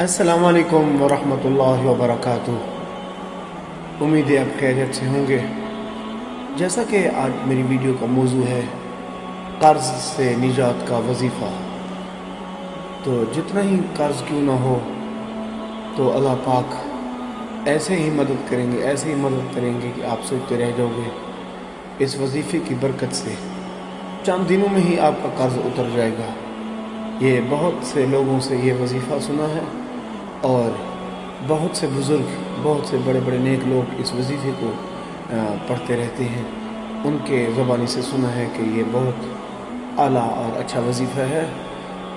السلام علیکم ورحمۃ اللہ وبرکاتہ۔ امید ہے آپ خیریت سے ہوں گے۔ جیسا کہ آج میری ویڈیو کا موضوع ہے قرض سے نجات کا وظیفہ، تو جتنا ہی قرض کیوں نہ ہو تو اللہ پاک ایسے ہی مدد کریں گے کہ آپ سوچتے رہ جاؤ گے۔ اس وظیفے کی برکت سے چند دنوں میں ہی آپ کا قرض اتر جائے گا۔ یہ بہت سے لوگوں سے یہ وظیفہ سنا ہے، اور بہت سے بزرگ، بہت سے بڑے بڑے نیک لوگ اس وظیفے کو پڑھتے رہتے ہیں۔ ان کے زبانی سے سنا ہے کہ یہ بہت اعلیٰ اور اچھا وظیفہ ہے،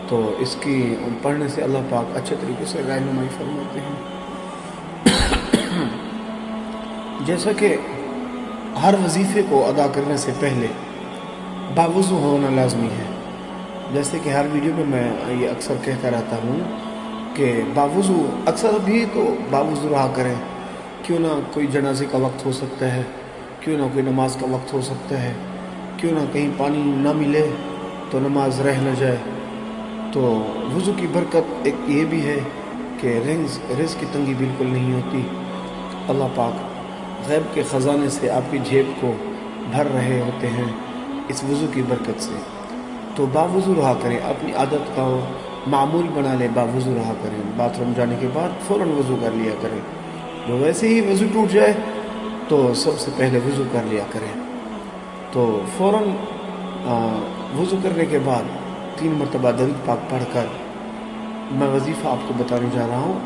تو اس کی پڑھنے سے اللہ پاک اچھے طریقے سے رہنمائی فرماتے ہیں۔ جیسا کہ ہر وظیفے کو ادا کرنے سے پہلے باوضو ہونا لازمی ہے۔ جیسے کہ ہر ویڈیو میں یہ اکثر کہتا رہتا ہوں کہ باوضو اکثر بھی تو باوضو رہا کریں۔ کیوں نہ کوئی جنازے کا وقت ہو سکتا ہے، کیوں نہ کوئی نماز کا وقت ہو سکتا ہے، کیوں نہ کہیں پانی نہ ملے تو نماز رہ نہ جائے۔ تو وضو کی برکت ایک یہ بھی ہے کہ رزق کی تنگی بالکل نہیں ہوتی۔ اللہ پاک غیب کے خزانے سے آپ کی جیب کو بھر رہے ہوتے ہیں اس وضو کی برکت سے۔ تو باوضو رہا کریں، اپنی عادت کا معمول بنا لیں، باوضو رہا کریں۔ باتھ روم جانے کے بعد فوراً وضو کر لیا کریں۔ جو ویسے ہی وضو ٹوٹ جائے تو سب سے پہلے وضو کر لیا کریں۔ تو فوراً وضو کرنے کے بعد 3 مرتبہ درود پاک پڑھ کر میں وظیفہ آپ کو بتانے جا رہا ہوں۔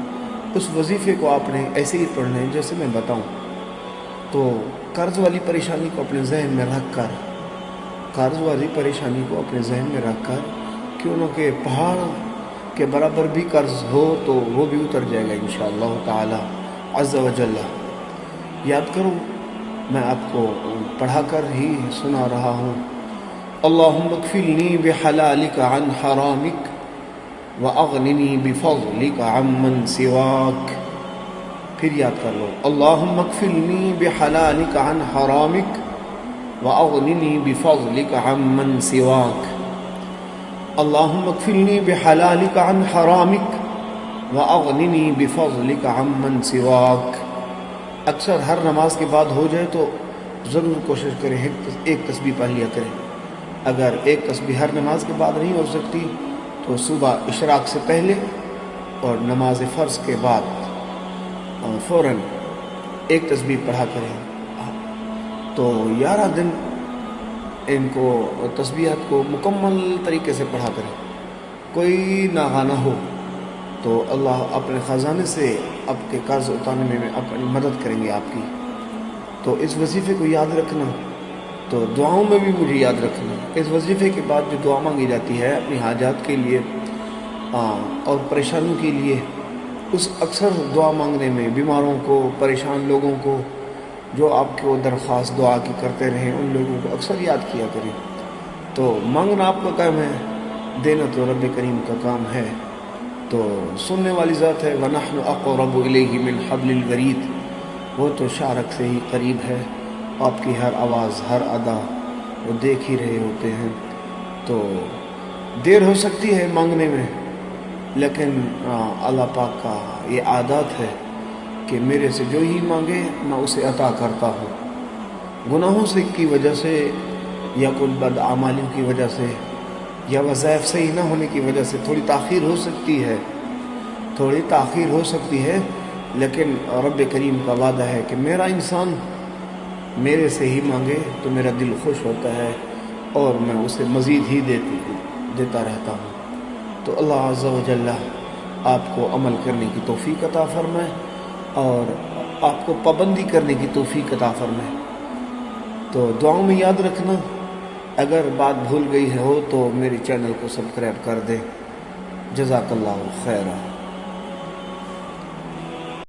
اس وظیفے کو آپ نے ایسے ہی پڑھنا ہے جیسے میں بتاؤں۔ تو قرض والی پریشانی کو اپنے ذہن میں رکھ کر کیوں نہ کہ پہاڑ کے برابر بھی قرض ہو تو وہ بھی اتر جائے گا انشاءاللہ تعالی عز و جل۔ یاد کرو، میں آپ کو پڑھا کر ہی سنا رہا ہوں۔ اللہم اکفلنی بحلالک عن حرامک واغننی بفضلک عمن سواک۔ پھر یاد کر لو، اللہم اکفلنی بحلالک عن حرامک واغننی بفضلک عمن سواک۔ اللہم اکفلنی بحلالک عن حرامک واغننی بفضلک عمن سواک۔ اکثر ہر نماز کے بعد ہو جائے تو ضرور کوشش کریں ایک تسبیح پڑھ لیا کریں۔ اگر ایک تسبیح ہر نماز کے بعد نہیں ہو سکتی تو صبح اشراق سے پہلے اور نماز فرض کے بعد فوراً ایک تسبیح پڑھا کریں۔ تو 11 دن ان کو تسبیحات کو مکمل طریقے سے پڑھا کریں، کوئی ناغہ نہ ہو، تو اللہ اپنے خزانے سے آپ کے قرض اتارنے میں اپنی مدد کریں گے آپ کی۔ تو اس وظیفے کو یاد رکھنا، تو دعاؤں میں بھی مجھے یاد رکھنا۔ اس وظیفے کے بعد جو دعا مانگی جاتی ہے اپنی حاجات کے لیے اور پریشانوں کے لیے، اس اکثر دعا مانگنے میں بیماروں کو، پریشان لوگوں کو، جو آپ کو درخواست دعا کی کرتے رہیں، ان لوگوں کو اکثر یاد کیا کریں۔ تو مانگنا آپ کا کام ہے، دینا تو رب کریم کا کام ہے۔ تو سننے والی ذات ہے، وَنَحْنُ أَقْرَبُ إِلَيْهِ مِنْ حَبْلِ الْوَرِيدِ، وہ تو شارک سے ہی قریب ہے۔ آپ کی ہر آواز، ہر ادا وہ دیکھ ہی رہے ہوتے ہیں۔ تو دیر ہو سکتی ہے مانگنے میں، لیکن اللہ پاک کا یہ عادات ہے کہ میرے سے جو ہی مانگے میں اسے عطا کرتا ہوں۔ گناہوں سے کی وجہ سے یا کوئی بد اعمالیوں کی وجہ سے یا وظائف صحیح نہ ہونے کی وجہ سے تھوڑی تاخیر ہو سکتی ہے، لیکن رب کریم کا وعدہ ہے کہ میرا انسان میرے سے ہی مانگے تو میرا دل خوش ہوتا ہے اور میں اسے مزید ہی دیتا رہتا ہوں۔ تو اللہ عز و جل آپ کو عمل کرنے کی توفیق عطا فرمائے اور آپ کو پابندی کرنے کی توفیق عطا فرمائے۔ تو دعاؤں میں یاد رکھنا، اگر بات بھول گئی ہو تو میرے چینل کو سبسکرائب کر دیں۔ جزاک اللہ خیرہ۔